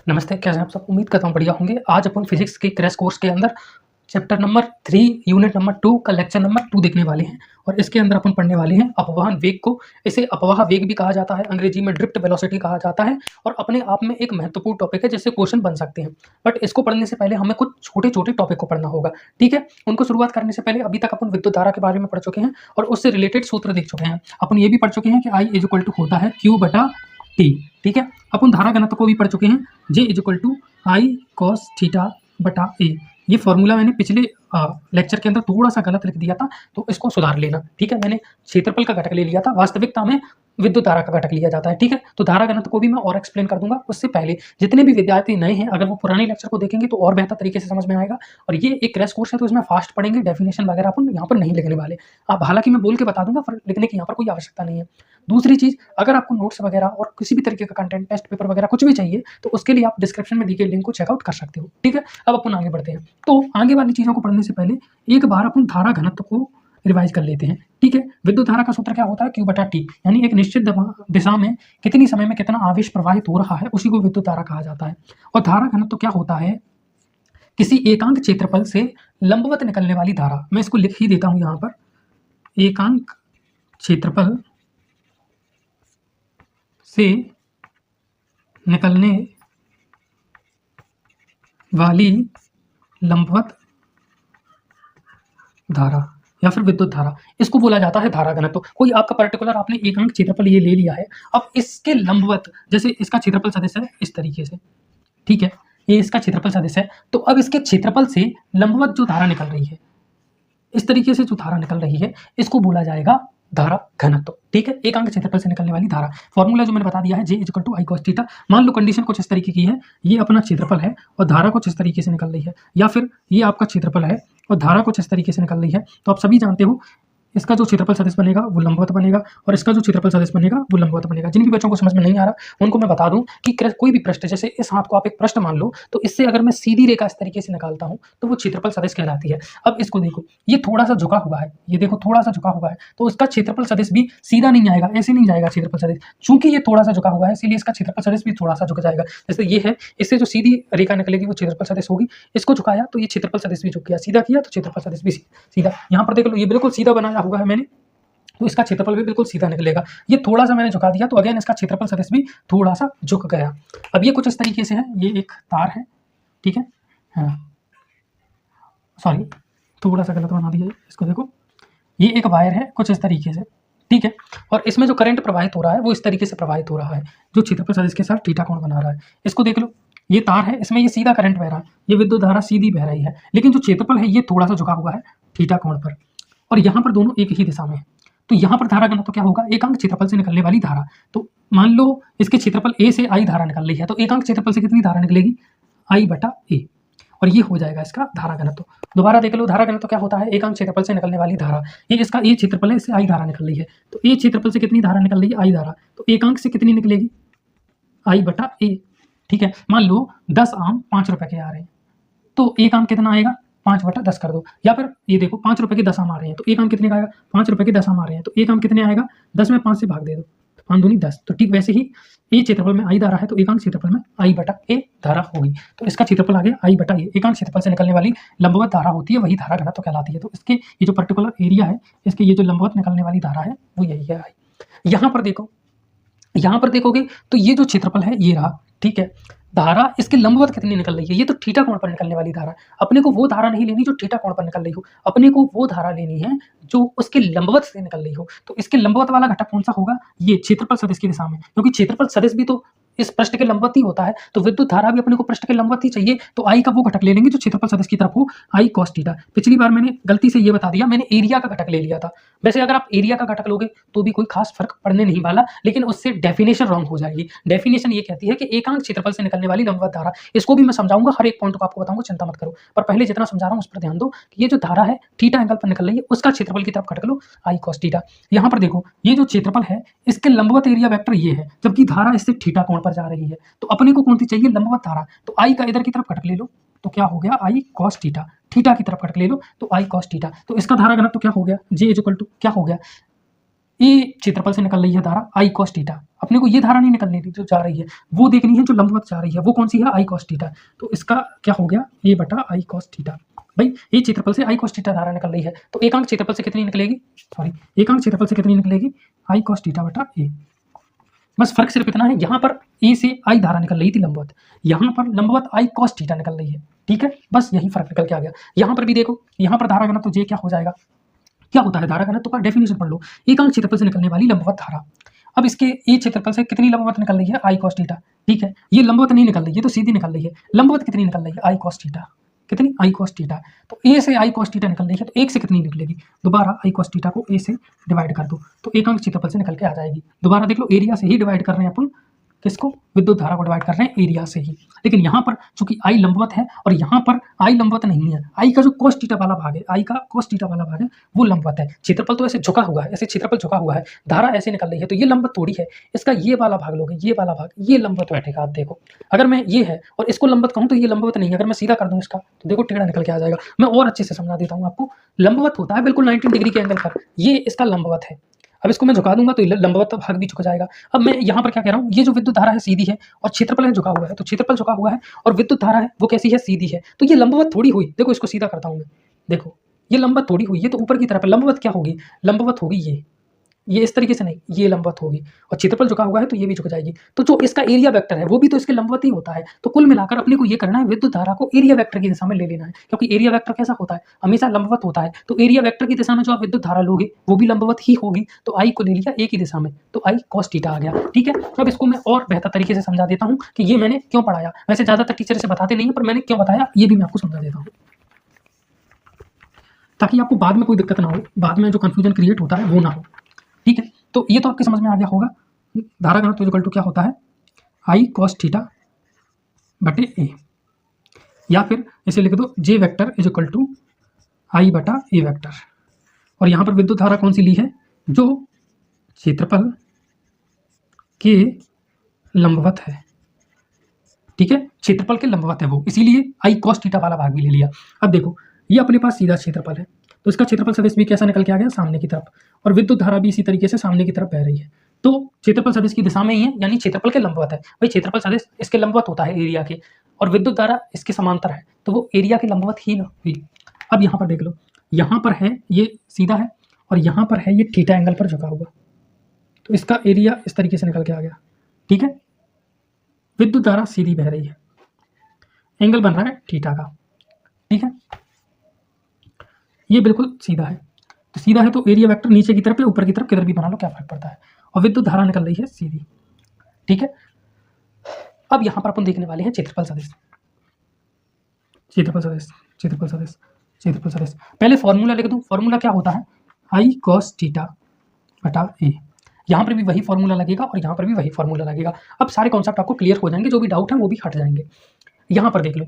नमस्ते, कैसे हैं आप सब। उम्मीद करता हूँ बढ़िया होंगे। आज अपन फिजिक्स के क्रैश कोर्स के अंदर चैप्टर नंबर 3 यूनिट नंबर 2 का लेक्चर नंबर 2 देखने वाले हैं और इसके अंदर अपन पढ़ने वाले हैं अपवहन वेग को। इसे अपवाह वेग भी कहा जाता है, अंग्रेजी में ड्रिफ्ट वेलोसिटी कहा जाता है और अपने आप में एक महत्वपूर्ण टॉपिक है जिससे क्वेश्चन बन सकते हैं। बट इसको पढ़ने से पहले हमें कुछ छोटे छोटे टॉपिक को पढ़ना होगा, ठीक है। उनको शुरुआत करने से पहले अभी तक अपन विद्युत धारा के बारे में पढ़ चुके हैं और उससे रिलेटेड सूत्र देख चुके हैं। अपन ये भी पढ़ चुके हैं कि आई इज इक्वल टू होता है क्यू बटा टी, ठीक है। अपन धारा घनत्व को भी पढ़ चुके हैं, J is equal to I cos theta बटा ए। ये फॉर्मूला मैंने पिछले लेक्चर के अंदर थोड़ा सा गलत लिख दिया था, तो इसको सुधार लेना, ठीक है। मैंने क्षेत्रफल का घटक ले लिया था, वास्तविकता में विद्युत धारा का घटक लिया जाता है, ठीक है। तो धारा घनत्व को भी मैं और एक्सप्लेन कर दूंगा। उससे पहले जितने भी विद्यार्थी नए हैं, अगर वो पुराने लेक्चर को देखेंगे तो और बेहतर तरीके से समझ में आएगा। और ये एक क्रैश कोर्स है तो इसमें फास्ट पढ़ेंगे, डेफिनेशन वगैरह अपन यहाँ पर नहीं लिखने वाले। आप हालांकि मैं बोल के बता दूंगा, पर लिखने की यहाँ पर कोई आवश्यकता नहीं है। दूसरी चीज़, अगर आपको नोट्स वगैरह और किसी भी तरीके का कंटेंट, टेस्ट पेपर वगैरह कुछ भी चाहिए तो उसके लिए आप डिस्क्रिप्शन में दी गई लिंक को चेकआउट कर सकते हो, ठीक है। अब अपन आगे बढ़ते हैं। तो आगे वाली चीज़ों को पढ़ने से पहले एक बार अपन धारा घनत्व को रिवाइज कर लेते हैं, ठीक है। विद्युत धारा का सूत्र क्या होता है? Q बटा T, यानी एक निश्चित दिशा में कितनी समय में कितना आवेश प्रवाहित हो रहा है, उसी को विद्युत धारा कहा जाता है। और धारा घनत्व क्या होता है? किसी एकांक क्षेत्रफल से लंबवत निकलने वाली धारा। मैं इसको लिख ही देता हूं यहां पर, एकांक क्षेत्रफल से निकलने वाली लंबवत धारा या फिर विद्युत धारा, इसको बोला जाता है धारा घनत्व। कोई आपका पर्टिकुलर आपने एकांक क्षेत्रफल ये ले लिया है, अब इसके लंबवत, जैसे इसका क्षेत्रफल सदिश है इस तरीके से, ठीक है, ये इसका क्षेत्रफल सदिश है, तो अब इसके क्षेत्रफल से लंबवत जो धारा निकल रही है, इस तरीके से जो धारा निकल रही है, इसको बोला जाएगा धारा घनत्व, ठीक है। एकांक क्षेत्रफल से निकलने वाली धारा, फॉर्मूला जो मैंने बता दिया है, J equal to I cos theta. मान लो कंडीशन कुछ इस तरीके की है, ये अपना क्षेत्रफल है और धारा कुछ इस तरीके से निकल रही है, या फिर ये आपका क्षेत्रफल है और धारा कुछ इस तरीके से निकल रही है। तो आप सभी जानते हो इसका जो क्षेत्रफल सदिश बनेगा वो लंबवत बनेगा और इसका जो क्षेत्रफल सदिश बनेगा वो लंबवत बनेगा। जिन भी बच्चों को समझ में नहीं आ रहा उनको मैं बता दूं कि कोई भी पृष्ठ, जैसे इस हाथ को आप एक पृष्ठ मान लो, तो इससे अगर मैं सीधी रेखा इस तरीके से निकालता हूं तो वो क्षेत्रफल सदिश कहलाती है। अब इसको देखो, ये थोड़ा सा झुका हुआ है, ये देखो थोड़ा सा झुका हुआ है, तो उसका क्षेत्रफल सदिश भी सीधा नहीं आएगा, ऐसे नहीं जाएगा क्षेत्रफल सदिश। चूंकि ये थोड़ा सा झुका हुआ है इसीलिए इसका क्षेत्रफल सदिश भी थोड़ा सा झुक जाएगा। जैसे ये है, इससे जो सीधी रेखा निकलेगी वो क्षेत्रफल सदिश होगी। इसको झुकाया तो ये क्षेत्रफल सदिश भी झुक गया, सीधा किया तो क्षेत्रफल सदिश भी सीधा। यहाँ पर देख लो, ये बिल्कुल सीधा बनाया हुआ है मैंने, तो इसका क्षेत्रफल भी बिल्कुल सीधा निकलेगा। ये थोड़ा सा मैंने झुका दिया तो अगेन इसका क्षेत्रफल सदिश भी थोड़ा सा झुक गया। अब ये कुछ इस तरीके से है, ये एक तार है, ठीक है, हाँ सॉरी थोड़ा सा गलत बना दिया, इसको देखो, ये एक वायर है कुछ इस तरीके से, ठीक है। और इसमें जो करंट प्रवाहित हो रहा है वो इस तरीके से प्रवाहित हो रहा है, जो क्षेत्रफल सदिश के साथ थीटा कोण बना रहा है। इसको देख लो, ये तार है, इसमें ये सीधा करंट बह रहा है, ये विद्युत धारा सीधी बह रही है, लेकिन जो क्षेत्रफल है ये थोड़ा सा झुका हुआ है थीटा कोण पर, और यहाँ पर दोनों एक ही दिशा में है। तो यहाँ पर धारा घनत्व तो क्या होगा? एकांक क्षेत्रफल से निकलने वाली धारा। तो मान लो इसके क्षेत्रफल ए से आई धारा निकल रही है, तो एकांक क्षेत्रफल से कितनी धारा निकलेगी? आई बटा ए, और ये हो जाएगा इसका धारा घनत्व। दोबारा देख लो, धारा घनत्व क्या होता है? एकांक क्षेत्रफल से निकलने वाली धारा। ये इसका ए क्षेत्रफल है, इससे आई धारा निकल रही है, तो ए क्षेत्रफल से कितनी धारा निकल रही है? आई धारा। तो एकांक से कितनी निकलेगी? आई बटा ए, ठीक है। मान लो 10 आम 5 रुपए के आ रहे हैं, तो एक आम कितना आएगा? 5 बटा 10 कर दो, या फिर ये देखो 5 रुपए के 10 आम आ रहे हैं, तो एक आम कितने का आएगा? 5 रुपए के 10 आम आ रहे हैं, तो एक आम कितने आएगा? 10 में 5 से भाग दे दो, 5 दूनी 10। तो ठीक वैसे ही ए क्षेत्रफल में आई धारा है, तो एकांक क्षेत्रफल में आई बटा ए धारा होगी, तो इसका क्षेत्रफल आ गया आई बटा ए। एकांक क्षेत्रफल से निकलने वाली लंबवत धारा होती है, वही धारा घनत्व कहलाती है। तो इसके ये जो पर्टिकुलर एरिया है, इसके ये जो लंबवत निकलने वाली धारा है वो यही है आई। यहाँ पर देखो, यहाँ पर देखोगे तो ये जो क्षेत्रफल है ये रहा, ठीक है। धारा इसके लंबवत कितनी निकल रही है? ये तो थीटा कोण पर निकलने वाली धारा। अपने को वो धारा नहीं लेनी जो थीटा कोण पर निकल रही हो, अपने को वो धारा लेनी है जो उसके लंबवत से निकल रही हो। तो इसके लंबवत वाला घटक कौन सा होगा? ये क्षेत्रफल सदिश की दिशा में, क्योंकि क्षेत्रफल सदिश भी तो इस पृष्ठ के लंबवत ही होता है, तो विद्युत धारा भी अपने को पृष्ठ के लंबवत ही चाहिए, तो आई का वो घटक ले लेंगे जो क्षेत्रफल सदिश की तरफ हो, आई कॉस थीटा। पिछली बार मैंने गलती से ये बता दिया, मैंने एरिया का घटक ले लिया था। वैसे अगर आप एरिया का घटक लोगे तो भी कोई खास फर्क पड़ने नहीं वाला, लेकिन उससे डेफिनेशन रॉन्ग हो जाएगी। डेफिनेशन ये कहती है कि एकांक क्षेत्रफल से निकलने वाली लंबवत धारा, इसको भी मैं समझाऊंगा, हर एक पॉइंट को आपको बताऊंगा, चिंता मत करो। पर पहले जितना समझा रहा हूँ उस पर ध्यान दो कि ये जो धारा है थीटा एंगल पर निकल रही है, उसका क्षेत्रफल की तरफ घटक लो, आई कॉस थीटा। यहाँ पर देखो, ये जो क्षेत्रफल है इसके लंबवत एरिया वेक्टर ये है, जबकि धारा इससे थीटा कोण पर जा रही है, तो अपने को कौन सी चाहिए? लंबवत धारा। तो आई का इधर की तरफ घटक ले लो, तो क्या हो गया? आई कॉस थीटा। थीटा की तरफ घटक ले लो तो आई कॉस थीटा। तो इसका धारा घनत्व तो क्या हो गया? जे इज इक्वल टू क्या हो गया? ए क्षेत्रफल से निकल रही है धारा आई कॉस थीटा। अपने को ये धारा नहीं निकलनी थी जो जा रही है, वो देखनी है जो लंबवत जा रही है, वो कौन सी है, आई कॉस थीटा। तो इसका क्या हो गया, ए बटा आई कॉस थीटा। भाई ये क्षेत्रफल से आई कॉस थीटा धारा निकल रही है, तो एकांक क्षेत्रफल से कितनी निकलेगी, सॉरी एकांक क्षेत्रफल से कितनी निकलेगी, आई कॉस थीटा बटा ए। बस फर्क सिर्फ इतना है, यहाँ पर ए से आई धारा निकल रही थी लंबवत, यहाँ पर लंबवत आई कॉस थीटा निकल रही है। ठीक है, बस यही फर्क निकल के आ गया। यहाँ पर भी देखो, यहाँ पर धारा घनत्व तो जे क्या हो जाएगा, क्या होता है धारा घनत्व का डेफिनेशन पढ़ लो, एकांक क्षेत्रफल से निकलने वाली लंबवत धारा। अब इसके ए क्षेत्रफल से कितनी लंबवत निकल रही है, आई कॉस थीटा। ठीक है, ये लंबवत नहीं निकल रही है तो सीधी निकल रही है। लंबवत कितनी निकल रही है, आई कॉस थीटा। कितनी, आई कॉस थीटा। तो ए से आई कॉस थीटा निकल रही है, तो एक से कितनी निकलेगी, दोबारा आई कॉस थीटा को ए से डिवाइड कर दो तो एकांक क्षेत्रफल से निकल के आ जाएगी। दोबारा देख लो, एरिया से ही डिवाइड कर रहे हैं अपन, किसको, विद्युत धारा को डिवाइड कर रहे हैं एरिया से ही। लेकिन यहाँ पर चूंकि आई लंबवत है और यहाँ पर आई लंबवत नहीं है, आई का जो कॉस थीटा वाला भाग है, आई का कॉस थीटा वाला भाग है वो लंबवत है। क्षेत्रफल तो ऐसे झुका हुआ है, ऐसे क्षेत्रफल झुका हुआ है, धारा ऐसे निकल रही है, तो ये लंबवत थोड़ी है। इसका ये वाला भाग लोगे, ये वाला भाग, ये लंबवत बैठेगा। आप देखो, अगर मैं ये है और इसको लंबवत कहूँ तो ये लंबवत नहीं है, अगर मैं सीधा कर दूँ इसका तो देखो टेढ़ा निकल के आ जाएगा। मैं और अच्छे से समझा देता हूँ आपको, लंबवत होता है बिल्कुल 90 डिग्री के एंगल पर, ये इसका लंबवत है। अब इसको मैं झुका दूंगा तो लंबवत भाग भी झुक जाएगा। अब मैं यहाँ पर क्या कह रहा हूँ, ये जो विद्युत धारा है सीधी है और क्षेत्रफल है झुका हुआ है, तो क्षेत्रफल झुका हुआ है और विद्युत धारा है वो कैसी है, सीधी है। तो ये लंबवत थोड़ी हुई, देखो इसको सीधा करता हूँ मैं, देखो ये लंबवत थोड़ी हुई, ये तो ऊपर की तरफ है। लंबवत क्या होगी, लंबवत होगी ये इस तरीके से नहीं, ये लंबवत होगी और क्षेत्रफल झुका हुआ है तो ये भी झुक जाएगी। तो जो इसका एरिया वेक्टर है वो भी तो इसके लंबवत ही होता है। तो कुल मिलाकर अपने को ये करना है, विद्युत धारा को एरिया वेक्टर की दिशा में ले लेना है, क्योंकि एरिया वेक्टर कैसा होता है, हमेशा लंबवत होता है। तो एरिया वेक्टर की दिशा में जो आप विद्युत धारा लोगे वो भी लंबवत ही होगी। तो आई को ले लिया ए की दिशा में, तो आई कॉस थीटा आ गया। ठीक है, अब इसको मैं और बेहतर तरीके से समझा देता हूँ कि ये मैंने क्यों पढ़ाया। वैसे ज्यादातर टीचर इसे बताते नहीं है, पर मैंने क्यों बताया ये भी मैं आपको समझा देता हूँ, ताकि आपको बाद में कोई दिक्कत ना हो, बाद में जो कंफ्यूजन क्रिएट होता है वो ना हो। ठीक है, तो ये तो आपके समझ में आ गया होगा। धारा घनत्व इक्वल टू क्या होता है, आई कॉस थीटा बटे ए, या फिर इसे लिख दो जे वेक्टर इज इक्वल टू आई बटा ए वेक्टर। और यहाँ पर विद्युत धारा कौन सी ली है, जो क्षेत्रफल के लंबवत है। ठीक है, क्षेत्रफल के लंबवत है वो, इसीलिए आई कॉस थीटा वाला भाग भी ले लिया। अब देखो, ये अपने पास सीधा क्षेत्रफल है तो इसका क्षेत्रफल सदिश भी कैसा निकल के आ गया, सामने की तरफ, और विद्युत धारा भी इसी तरीके से सामने की तरफ बह रही है। तो क्षेत्रफल सदिश की दिशा में ही है, यानी क्षेत्रफल के लंबवत है। भाई क्षेत्रफल सदिश इसके लंबवत होता है एरिया के, और विद्युत धारा इसके समांतर है, तो वो एरिया के लंबवत ही हुई। अब यहाँ पर देख लो, यहाँ पर है ये सीधा है और यहाँ पर है ये थीटा एंगल पर झुका हुआ, तो इसका एरिया इस तरीके से निकल के आ गया। ठीक है, विद्युत धारा सीधी बह रही है, एंगल बन रहा है थीटा का। ठीक है, ये बिल्कुल सीधा है, तो सीधा है तो एरिया वेक्टर नीचे की तरफ या ऊपर की तरफ किधर भी बना लो, क्या फर्क पड़ता है। और विद्युत धारा निकल रही है सीधी। ठीक है, अब यहाँ पर अपन देखने वाले हैं क्षेत्रफल सदिश। क्षेत्रफल सदिश, क्षेत्रफल सदिश, क्षेत्रफल सदिश। पहले फॉर्मूला लिख दूं, फॉर्मूला क्या होता है, आई कॉस थीटा बटा ए। यहाँ पर भी वही फॉर्मूला लगेगा और यहाँ पर भी वही फॉर्मूला लगेगा। अब सारे कॉन्सेप्ट आपको क्लियर हो जाएंगे, जो भी डाउट है वो भी हट जाएंगे। यहाँ पर देख लो,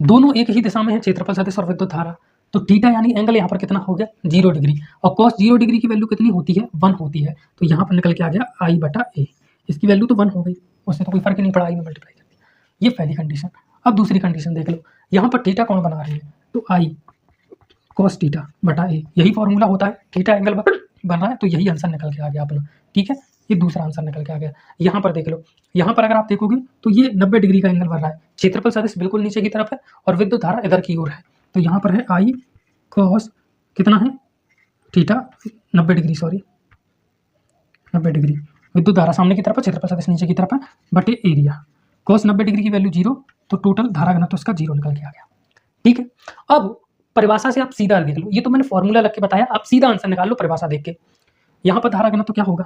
दोनों एक ही दिशा में है, क्षेत्रफल सदिश और विद्युत धारा। तो थीटा यानी एंगल यहाँ पर कितना हो गया, 0 डिग्री, और कॉस 0 डिग्री की वैल्यू कितनी होती है, 1 होती है। तो यहाँ पर निकल के आ गया आई बटा ए, इसकी वैल्यू तो 1 हो गई, उससे तो कोई फर्क ही नहीं पड़ा, आई में मल्टीप्लाई कर दिया। ये पहली कंडीशन। अब दूसरी कंडीशन देख लो, यहाँ पर थीटा कौन बना रही है, तो आई कॉस थीटा बटा ए, यही फॉर्मूला होता है, थीटा एंगल बन रहा है, तो यही आंसर निकल के आ गया अपना। ठीक है, ये दूसरा आंसर निकल के आ गया। यहाँ पर देख लो, यहाँ पर अगर आप देखोगे तो ये 90 डिग्री का एंगल बन रहा है, क्षेत्रफल सदिश बिल्कुल नीचे की तरफ है और विद्युत धारा इधर की ओर है। तो यहाँ पर है आई कॉस कितना है थीटा 90 डिग्री, सॉरी 90 डिग्री, विद्युत धारा सामने की तरफ है, क्षेत्रफल सदिश नीचे की तरफ है, बटे एरिया। कॉस 90 डिग्री की वैल्यू 0, तो टोटल धारा घनत्व उसका 0 निकल के आ गया। ठीक है, अब परिभाषा से आप सीधा देख लो, ये तो मैंने फॉर्मूला लग के बताया, आप सीधा आंसर निकाल लो परिभाषा देख के। यहाँ पर धारा घनत्व क्या होगा,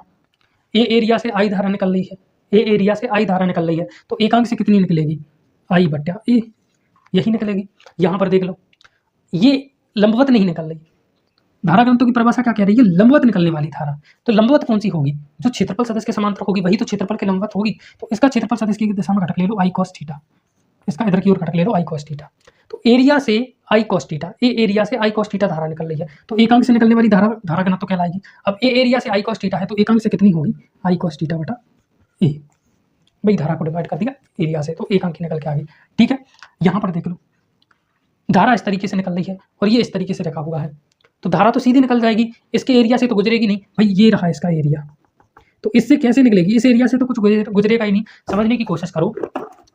ए एरिया से आई धारा निकल रही है, ए एरिया से आई धारा निकल रही है, तो एकांक से कितनी निकलेगी, आई बटा ए, यही निकलेगी। यहाँ पर देख लो, ये लंबवत नहीं निकल रही, धारा घनत्व की परिभाषा क्या कह रही है, लंबवत निकलने वाली धारा। तो लंबवत कौन सी होगी, जो क्षेत्रफल सदिश के समांतर होगी वही तो क्षेत्रफल के लंबवत होगी। तो इसका क्षेत्रफल सदिश की दिशा में घटक ले लो आई कॉस थीटा, इसका इधर की ओर घटक ले लो आई कॉस थीटा। तो एरिया से आई कॉस थीटा, ए एरिया से आई कॉस थीटा धारा निकल रही है, तो एकांक से निकलने वाली धारा घनत्व तो कहलाएगी। अब ए एरिया से आई कॉस थीटा है, तो एकांक से कितनी होगी, आई कॉस थीटा बटा ए। भाई धारा को डिवाइड कर दिया एरिया से, तो एकांक निकल के आ गई। ठीक है, यहाँ पर देख लो, धारा इस तरीके से निकल रही है और ये इस तरीके से रखा हुआ है, तो तो धारा तो सीधी निकल जाएगी, इसके एरिया से तो गुजरेगी नहीं भाई। ये रहा इसका एरिया, तो इससे कैसे निकलेगी? इस एरिया से तो कुछ गुजरेगा ही नहीं। समझने की कोशिश करो,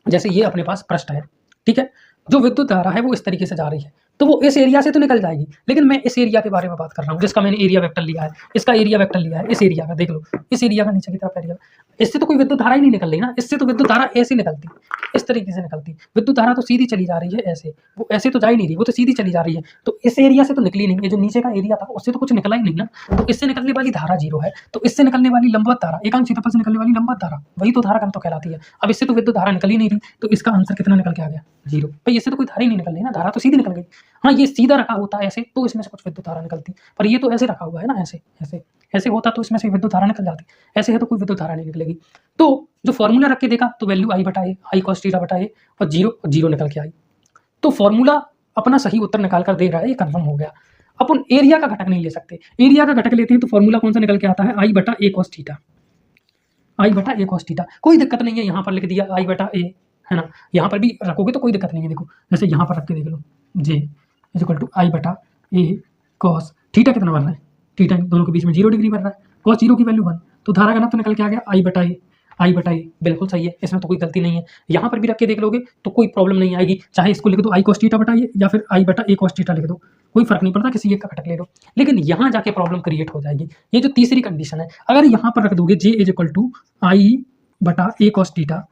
जैसे ये अपने पास पृष्ठ है, ठीक है, जो विद्युत धारा है वो इस तरीके से जा रही है, तो वो इस एरिया से तो निकल जाएगी, लेकिन मैं इस एरिया के बारे में बात कर रहा हूँ जिसका मैंने एरिया वेक्टर लिया है, इसका एरिया वेक्टर लिया है, इस एरिया का देख लो, इस एरिया का नीचे की तरफ एरिया, इससे तो कोई विद्युत धारा ही नहीं निकल रही ना, इससे तो विद्युत धारा ऐसे निकलती, इस तरीके से निकलती, विद्युत धारा तो सीधी चली जा रही है ऐसे, वो ऐसे तो जा ही नहीं रही, वो तो सीधी चली जा रही है, तो इस एरिया से तो निकली नहीं, ये जो नीचे का एरिया था उससे तो कुछ निकला ही नहीं ना, तो इससे निकलने वाली धारा 0 है, तो इससे निकलने वाली लंबवत धारा, एकांक क्षेत्रफल से निकलने वाली लंबवत धारा, वही तो धारा घनत्व कहलाती है। अब इससे तो विद्युत धारा निकल ही नहीं रही, तो इसका आंसर कितना निकल के आ गया? 0। भाई इससे तो कोई धारा ही नहीं निकल रही ना, धारा तो सीधी निकल गई। हाँ, ये सीधा रखा होता है ऐसे तो इसमें से कुछ विद्युत धारा निकलती, पर ये तो ऐसे रखा हुआ है ना, ऐसे ऐसे ऐसे होता तो इसमें से विद्युत धारा निकल जाती, ऐसे है तो कोई विद्युत धारा नहीं निकलेगी। तो जो फॉर्मूला रख के देखा तो वैल्यू I/A, आई cos थीटा बटा ए, और 0 निकल के आई, तो फॉर्मूला अपना सही उत्तर निकाल कर दे रहा है, ये कन्फर्म हो गया। अपन एरिया का घटक नहीं ले सकते, एरिया का घटक लेते हैं तो फॉर्मूला कौन सा निकल के आता है? I/A cos theta, I/A cos theta. कोई दिक्कत नहीं है, यहाँ पर लिख दिया I/A, है ना, यहाँ पर भी रखोगे तो कोई दिक्कत नहीं है। देखो जैसे यहाँ पर रख के देख लो, J = I/A cos थीटा कितना बन रहा है? थीटा दोनों के बीच में 0 डिग्री बन रहा है, cos 0 की वैल्यू 1, तो धारा घनत्व तो निकल के आ गया I/A बिल्कुल सही है, इसमें तो कोई गलती नहीं है। यहाँ पर भी रख के देख लोगे तो कोई प्रॉब्लम नहीं आएगी, चाहे इसको लिख दो I cos थीटा बटा ए या फिर I/A cos थीटा लिख दो, कोई फर्क नहीं पड़ता, किसी एक का घटक ले लो। लेकिन यहाँ जाके प्रॉब्लम क्रिएट हो जाएगी, ये जो तीसरी कंडीशन है, अगर यहाँ पर रख दोगे J = I/A cos थीटा,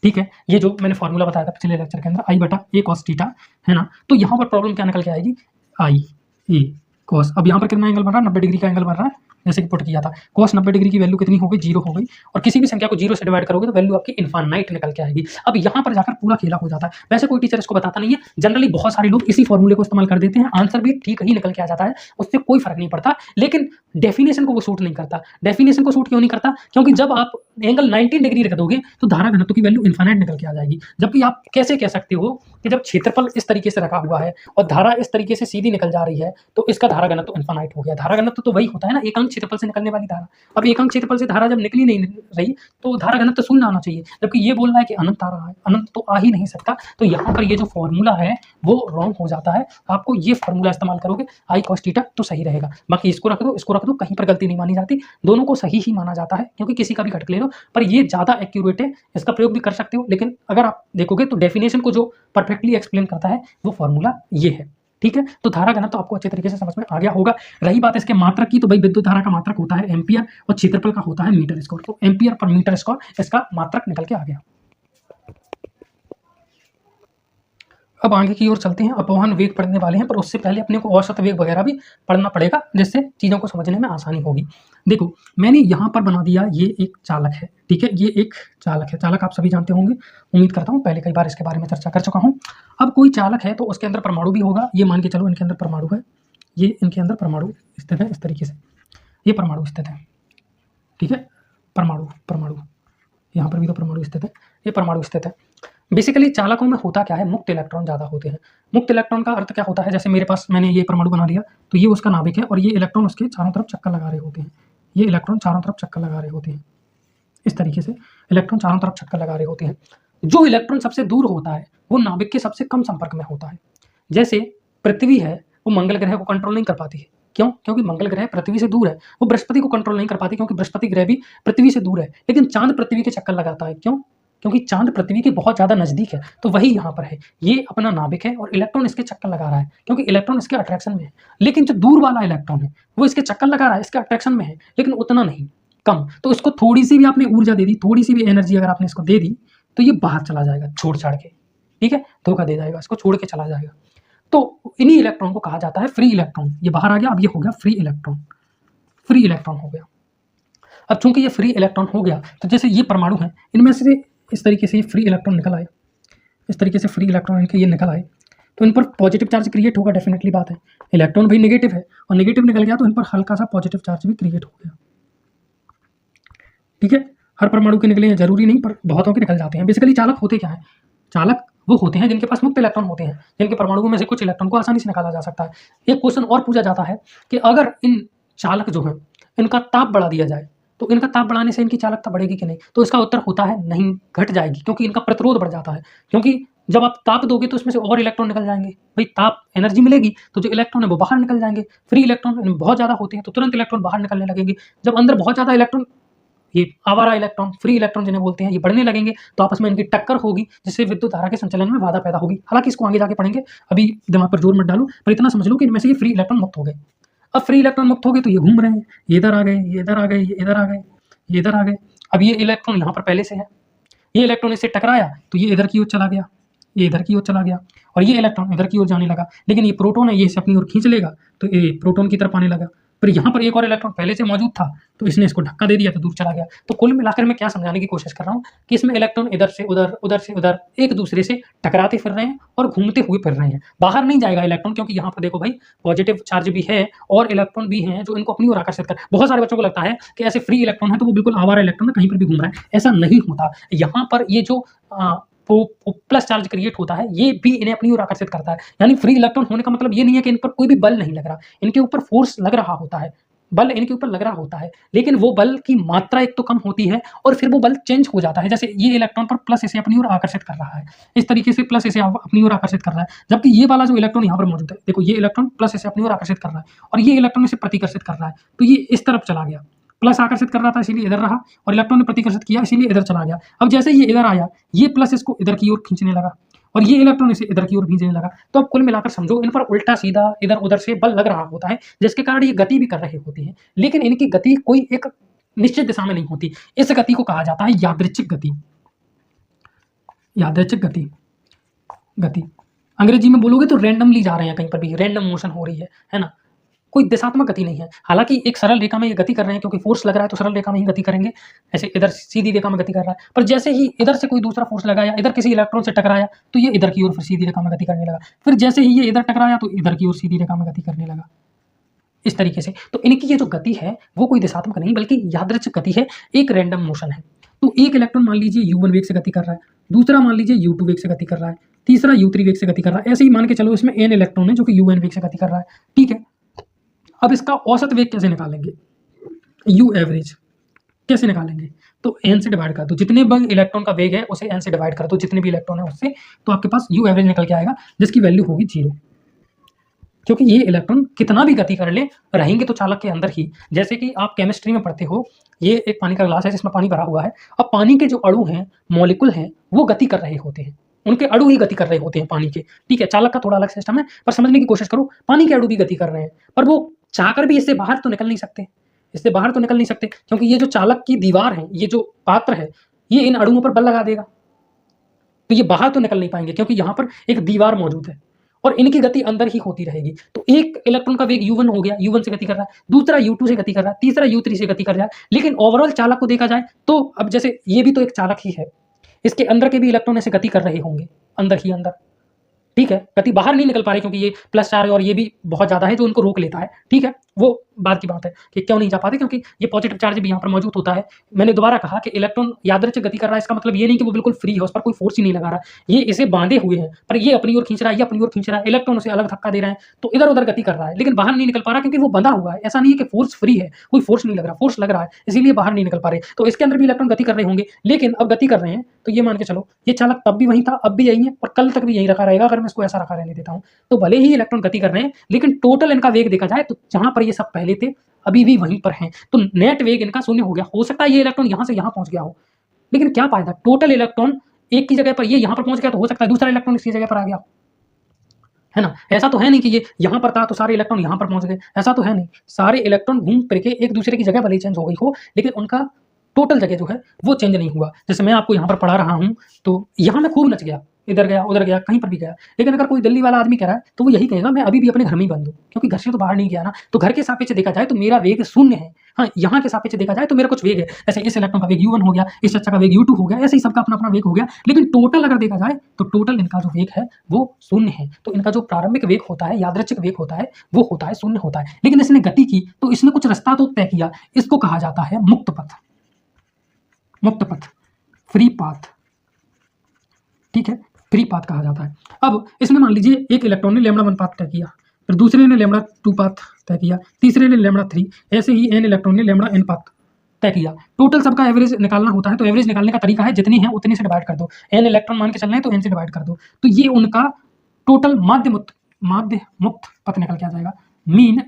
ठीक है, ये जो मैंने फॉर्मूला बताया था पिछले लेक्चर के अंदर I/A cos थीटा, है ना, तो यहाँ पर प्रॉब्लम क्या निकल के आएगी? I/A cos, अब यहाँ पर कितना एंगल बन रहा है? 90 डिग्री का एंगल बन रहा है, जैसे कि पुट किया था। cos 90 डिग्री की वैल्यू कितनी हो गई? 0 हो गई, और किसी भी संख्या को 0 से डिवाइड करोगे तो वैल्यू आपकी इनफाइनाइट निकल के आएगी। अब यहाँ पर जाकर पूरा खेला हो जाता है। वैसे कोई टीचर इसको बताता नहीं है, जनरली बहुत सारे लोग इसी फॉर्मूले को इस्तेमाल कर देते हैं, आंसर भी ठीक ही निकल के आ जाता है, उससे कोई फर्क नहीं पड़ता। लेकिन डेफिनेशन को वो सूट नहीं करता। डेफिनेशन को सूट क्यों नहीं करता? क्योंकि जब आप एंगल 90 डिग्री रख दोगे तो धारा घनत्व की वैल्यू इनफाइनाइट निकल के आ जाएगी। जबकि आप कैसे कह सकते हो कि जब क्षेत्रफल इस तरीके से रखा हुआ है और धारा इस तरीके से सीधी निकल जा रही है तो इसका धारा घनत्व इनफाइनाइट हो गया। धारा घनत्व तो वही होता है ना, एकांक क्षेत्रफल से निकलने वाली धारा। अब एकांक क्षेत्रफल से धारा जब निकली नहीं रही तो धारा घनत्व शून्य आना चाहिए, जबकि ये बोल रहा है कि अनंत धारा है, अनंत तो आ ही नहीं सकता। तो यहाँ पर ये जो फॉर्मूला है वो रॉन्ग हो जाता है। आपको ये फॉर्मूला इस्तेमाल करोगे I cos थीटा तो सही रहेगा, बाकी इसको रख दो, इसको रख दो, कहीं पर गलती नहीं मानी जाती, दोनों को सही ही माना जाता है, क्योंकि किसी का भी घटक ले लो, पर ये ज़्यादा एक्यूरेट है, इसका प्रयोग भी कर सकते हो। लेकिन अगर आप देखोगे तो डेफिनेशन को जो परफेक्टली एक्सप्लेन करता है वो फॉर्मूला ये है, ठीक है। तो धारा घनत्व तो आपको अच्छे तरीके से समझ में आ गया होगा। रही बात इसके मात्रक की, तो भाई विद्युत धारा का मात्रक होता है एम्पियर और क्षेत्रफल का होता है मीटर स्क्वायर, तो एम्पियर पर मीटर स्क्वायर इसका मात्रक निकल के आ गया। अब आगे की ओर चलते हैं, अपवहन वेग पढ़ने वाले हैं, पर उससे पहले अपने को औसत वेग वगैरह भी पढ़ना पड़ेगा, जिससे चीज़ों को समझने में आसानी होगी। देखो मैंने यहाँ पर बना दिया, ये एक चालक है, ठीक है, ये एक चालक है। चालक आप सभी जानते होंगे, उम्मीद करता हूँ पहले कई बार इसके बारे में चर्चा कर चुका हूँ। अब कोई चालक है तो उसके अंदर परमाणु भी होगा, ये मान के चलो इनके अंदर परमाणु है, ये इनके अंदर परमाणु स्थित है इस तरीके से, ये परमाणु स्थित है, ठीक है, परमाणु यहाँ पर भी तो परमाणु स्थित है, ये परमाणु स्थित है। बेसिकली चालकों में होता क्या है, मुक्त इलेक्ट्रॉन ज़्यादा होते हैं। मुक्त इलेक्ट्रॉन का अर्थ क्या होता है, जैसे मेरे पास मैंने ये परमाणु बना लिया, तो ये उसका नाभिक है और ये इलेक्ट्रॉन उसके चारों तरफ चक्कर लगा रहे होते हैं, ये इलेक्ट्रॉन चारों तरफ चक्कर लगा रहे होते हैं, इस तरीके से इलेक्ट्रॉन चारों तरफ चक्कर लगा रहे होते हैं। जो इलेक्ट्रॉन सबसे दूर होता है वो नाभिक के सबसे कम संपर्क में होता है। जैसे पृथ्वी है, वो मंगल ग्रह को कंट्रोल नहीं कर पाती है, क्यों? क्योंकि मंगल ग्रह पृथ्वी से दूर है। वो बृहस्पति को कंट्रोल नहीं कर पाती, क्योंकि बृहस्पति ग्रह भी पृथ्वी से दूर है। लेकिन चांद पृथ्वी के चक्कर लगाता है, क्यों? क्योंकि चांद पृथ्वी के बहुत ज़्यादा नज़दीक है। तो वही यहाँ पर है, ये अपना नाभिक है और इलेक्ट्रॉन इसके चक्कर लगा रहा है, क्योंकि इलेक्ट्रॉन इसके अट्रैक्शन में है। लेकिन जो दूर वाला इलेक्ट्रॉन है वो इसके चक्कर लगा रहा है, इसके अट्रैक्शन में है, लेकिन उतना नहीं, कम। तो इसको थोड़ी सी भी आपने ऊर्जा दे दी, थोड़ी सी भी एनर्जी अगर आपने इसको दे दी तो ये बाहर चला जाएगा छोड़ छाड़ के, ठीक है, धोखा दे जाएगा, इसको छोड़ के चला जाएगा। तो इन्हीं इलेक्ट्रॉन को कहा जाता है फ्री इलेक्ट्रॉन। ये बाहर आ गया, अब ये हो गया फ्री इलेक्ट्रॉन, फ्री इलेक्ट्रॉन हो गया। अब चूंकि ये फ्री इलेक्ट्रॉन हो गया तो जैसे ये परमाणु है, इनमें से इस तरीके से फ्री इलेक्ट्रॉन निकल आए, इस तरीके से फ्री इलेक्ट्रॉन इनके ये निकल आए, तो इन पर पॉजिटिव चार्ज क्रिएट होगा, डेफिनेटली बात है। इलेक्ट्रॉन भी नेगेटिव है और नेगेटिव निकल गया तो इन पर हल्का सा पॉजिटिव चार्ज भी क्रिएट हो गया, ठीक है। हर परमाणु के निकले हैं जरूरी नहीं, पर बहुतों के निकल जाते हैं। बेसिकली चालक होते क्या है, चालक वो होते हैं जिनके पास मुक्त इलेक्ट्रॉन होते हैं, जिनके परमाणुओं में से कुछ इलेक्ट्रॉन को आसानी से निकाला जा सकता है। एक क्वेश्चन और पूछा जाता है कि अगर इन चालक जो है इनका ताप बढ़ा दिया जाए तो इनका ताप बढ़ाने से इनकी चालकता बढ़ेगी कि नहीं? तो इसका उत्तर होता है नहीं, घट जाएगी, क्योंकि इनका प्रतिरोध बढ़ जाता है। क्योंकि जब आप ताप दोगे तो उसमें से और इलेक्ट्रॉन निकल जाएंगे, भाई ताप एनर्जी मिलेगी तो जो इलेक्ट्रॉन है वो बाहर निकल जाएंगे। फ्री इलेक्ट्रॉन बहुत ज़्यादा होते हैं तो तुरंत इलेक्ट्रॉन बाहर निकलने लगेंगे। जब अंदर बहुत ज़्यादा इलेक्ट्रॉन, ये आवारा इलेक्ट्रॉन, फ्री इलेक्ट्रॉन जिन्हें बोलते हैं, ये बढ़ने लगेंगे तो आपस में इनकी टक्कर होगी, जिससे विद्युत धारा के संचलन में बाधा पैदा होगी। हालांकि इसको आगे जाके पढ़ेंगे, अभी दिमाग पर जोर मत डालो, पर इतना समझ लो कि इनमें से ये फ्री इलेक्ट्रॉन मुक्त हो गए। अब फ्री इलेक्ट्रॉन मुक्त हो गए तो ये घूम रहे हैं, ये इधर आ गए, ये इधर आ गए, ये इधर आ गए, ये इधर आ गए। अब ये इलेक्ट्रॉन यहाँ पर पहले से है, ये इलेक्ट्रॉन इससे टकराया तो ये इधर की ओर चला गया, ये इधर की ओर चला गया, और ये इलेक्ट्रॉन इधर की ओर जाने लगा। लेकिन ये प्रोटॉन है, ये इसे अपनी ओर खींच लेगा तो ये प्रोटॉन की तरफ आने लगा। पर यहाँ पर एक और इलेक्ट्रॉन पहले से मौजूद था तो इसने इसको धक्का दे दिया तो दूर चला गया। तो कुल मिलाकर मैं क्या समझाने की कोशिश कर रहा हूँ कि इसमें इलेक्ट्रॉन इधर से उधर, उधर से उधर एक दूसरे से टकराते फिर रहे हैं और घूमते हुए फिर रहे हैं। बाहर नहीं जाएगा इलेक्ट्रॉन, क्योंकि यहाँ पर देखो भाई पॉजिटिव चार्ज भी है और इलेक्ट्रॉन भी हैं जो इनको अपनी ओर आकर्षित कर। बहुत सारे बच्चों को लगता है कि ऐसे फ्री इलेक्ट्रॉन है तो वो बिल्कुल आवारा इलेक्ट्रॉन है, कहीं पर भी घूम रहा है। ऐसा नहीं होता। यहाँ पर ये जो प्लस चार्ज क्रिएट होता है ये भी इन्हें अपनी ओर आकर्षित करता है। यानी फ्री इलेक्ट्रॉन होने का मतलब ये नहीं है कि इन पर कोई भी बल नहीं लग रहा, इनके ऊपर फोर्स लग रहा होता है, बल इनके ऊपर लग रहा होता है, लेकिन वो बल की मात्रा एक तो कम होती है और फिर वो बल चेंज हो जाता है। जैसे ये इलेक्ट्रॉन पर प्लस इसे अपनी ओर आकर्षित कर रहा है, इस तरीके से प्लस इसे अपनी ओर आकर्षित कर रहा है, जबकि ये वाला जो इलेक्ट्रॉन यहाँ पर मौजूद है, देखो ये इलेक्ट्रॉन प्लस इसे अपनी ओर आकर्षित कर रहा है और ये इलेक्ट्रॉन इसे प्रतिकर्षित कर रहा है, तो ये इस तरफ चला गया। प्लस आकर्षित कर रहा था इसीलिए इधर रहा और इलेक्ट्रॉन ने प्रतिकर्षित किया इसीलिए इधर चला गया। अब जैसे ये इधर आया, ये प्लस इसको इधर की ओर खींचने लगा और ये इलेक्ट्रॉन इसे इधर की ओर खींचने लगा। तो अब कुल मिलाकर समझो इन पर उल्टा सीधा इधर उधर से बल लग रहा होता है, जिसके कारण ये गति भी कर रहे होते हैं, लेकिन इनकी गति कोई एक निश्चित दिशा में नहीं होती। इस गति को कहा जाता है यादृच्छिक गति। यादृच्छिक गति, गति अंग्रेजी में बोलोगे तो रैंडमली जा रहे हैं, कहीं पर भी रैंडम मोशन हो रही है ना, कोई दिशात्मक गति नहीं है। हालांकि एक सरल रेखा में ये गति कर रहे हैं क्योंकि फोर्स लग रहा है तो सरल रेखा में ही गति करेंगे, ऐसे इधर सीधी रेखा में गति कर रहा है। पर जैसे ही इधर से कोई दूसरा फोर्स लगाया, इधर किसी इलेक्ट्रॉन से टकराया तो ये इधर की ओर फिर सीधी रेखा में गति करने लगा, फिर जैसे ही ये इधर टकराया तो इधर की ओर सीधी रेखा में गति करने लगा, इस तरीके से। तो इनकी ये जो गति है वो कोई दिशात्मक नहीं बल्कि यादृच्छिक गति है, एक रैंडम मोशन है। तो एक इलेक्ट्रॉन मान लीजिए u1 वेग से गति कर रहा है, दूसरा मान लीजिए u2 वेग से गति कर रहा है, तीसरा u3 वेग से गति कर रहा है। ऐसे ही मान के चलो इसमें n इलेक्ट्रॉन है जो कि un वेग से गति कर रहा है, ठीक है। अब इसका औसत वेग कैसे निकालेंगे, u एवरेज कैसे निकालेंगे, तो n से डिवाइड कर दो, जितने भी इलेक्ट्रॉन का वेग है उसे n से डिवाइड कर दो, जितने भी इलेक्ट्रॉन है उससे, तो आपके पास u एवरेज निकल के आएगा जिसकी वैल्यू होगी 0। क्योंकि ये इलेक्ट्रॉन कितना भी गति कर ले रहेंगे तो चालक के अंदर ही। जैसे कि आप केमिस्ट्री में पढ़ते हो, ये एक पानी का ग्लास है जिसमें पानी भरा हुआ है। अब पानी के जो अणु हैं, मॉलिक्यूल हैं, वो गति कर रहे होते हैं, उनके अणु ही गति कर रहे होते हैं पानी के, ठीक है। चालक का थोड़ा अलग सिस्टम है, पर समझने की कोशिश करो, पानी के अणु भी गति कर रहे हैं, पर वो चाहकर भी इससे बाहर तो निकल नहीं सकते, इससे बाहर तो निकल नहीं सकते, क्योंकि ये जो चालक की दीवार है, ये जो पात्र है, ये इन अणुओं पर बल लगा देगा, तो ये बाहर तो निकल नहीं पाएंगे क्योंकि यहाँ पर एक दीवार मौजूद है और इनकी गति अंदर ही होती रहेगी। तो एक इलेक्ट्रॉन का वेग u1 हो गया, u1 से गति कर रहा है, दूसरा u2 से गति कर रहा है, तीसरा u3 से गति कर रहा है। लेकिन ओवरऑल चालक को देखा जाए तो अब जैसे ये भी तो एक चालक ही है, इसके अंदर के भी इलेक्ट्रॉन ऐसे गति कर रहे होंगे, अंदर ही अंदर, ठीक है। गति बाहर नहीं निकल पा रही क्योंकि ये प्लस चार्ज और ये भी बहुत ज़्यादा है जो उनको रोक लेता है, ठीक है। वो बात की बात है कि क्यों नहीं जा पाते, क्योंकि ये पॉजिटिव चार्ज भी यहाँ पर मौजूद होता है। मैंने दोबारा कहा कि इलेक्ट्रॉन यादृच्छिक गति कर रहा है, इसका मतलब ये नहीं कि वो बिल्कुल फ्री है, उस पर कोई फोर्स ही नहीं लगा रहा, ये इसे बांधे हुए हैं, पर ये अपनी ओर खींच रहा है, ये अपनी ओर खींच रहा है, इलेक्ट्रॉन उसे अलग धक्का दे रहे हैं, तो इधर उधर गति कर रहा है, लेकिन बाहर नहीं निकल पा रहा क्योंकि वो बंधा हुआ है। ऐसा नहीं है कि फोर्स फ्री है, कोई फोर्स नहीं लग रहा, फोर्स लग रहा है, इसीलिए बाहर नहीं निकल पा रहे। तो इसके अंदर भी इलेक्ट्रॉन गति कर रहे होंगे, लेकिन अब गति कर रहे हैं तो ये मान के चलो ये चालक तब भी वहीं था, अब भी यही है और कल तक भी यही रखा रहेगा अगर मैं इसको ऐसा रखा रहने देता हूँ। तो भले ही इलेक्ट्रॉन गति कर रहे हैं, लेकिन टोटल इनका वेग देखा जाए तो जहां पर ये सब पहले थे अभी भी वहीं पर हैं, तो नेट वेग इनका शून्य हो गया। हो सकता है ये इलेक्ट्रॉन यहाँ से यहाँ पहुंच गया हो, लेकिन क्या फायदा, टोटल इलेक्ट्रॉन एक की जगह पर ये यहाँ पर पहुंच गया तो हो सकता है दूसरा इलेक्ट्रॉन इसी जगह पर आ गया, है ना। ऐसा तो है नहीं कि ये यहाँ पर था तो सारे इलेक्ट्रॉन यहाँ पर पहुंच गए, ऐसा तो है नहीं। सारे इलेक्ट्रॉन घूम फिर के एक दूसरे की जगह भले चेंज हो गई हो, लेकिन उनका टोटल जगह जो है वो चेंज नहीं हुआ। जैसे मैं आपको यहाँ पर पढ़ा रहा हूँ तो यहाँ मैं खूब नच गया, इधर गया उधर गया कहीं पर भी गया, लेकिन अगर कोई दिल्ली वाला आदमी कह रहा है तो वो यही कहेगा मैं अभी भी अपने घर में ही बंद हूँ, क्योंकि घर से तो बाहर नहीं गया ना। तो घर के सापेक्ष देखा जाए तो मेरा वेग शून्य है, हाँ यहाँ के सापेक्ष देखा जाए तो मेरा कुछ वेग है। जैसे इस इलेक्ट्रॉन का वेग u1 हो गया, इस चच्चा का वेग u2 हो गया, ऐसे ही सबका अपना अपना वेग हो गया, लेकिन टोटल अगर देखा जाए तो टोटल इनका जो वेग है वो शून्य है। तो इनका जो प्रारंभिक वेग होता है, यादृच्छिक वेग होता है, वो होता है शून्य होता है। लेकिन इसने गति की तो इसने कुछ रास्ता तो तय किया, इसको कहा जाता है मुक्त पथ, मुक्त पथ, फ्री पाथ, ठीक है, फ्री पाथ कहा जाता है। अब इसमें मान लीजिए एक इलेक्ट्रॉन ने λ1 पाथ तय किया, फिर दूसरे ने λ2 पाथ तय किया, तीसरे ने λ3, ऐसे ही n इलेक्ट्रॉन ने λn पाथ तय किया, टोटल सबका एवरेज निकालना होता है, तो एवरेज निकालने का तरीका है जितनी है उतने से डिवाइड कर दो, n इलेक्ट्रॉन मान के चल रहे हैं तो n से डिवाइड कर दो, तो ये उनका टोटल माध्य मुक्त पथ निकल के आ जाएगा, मीन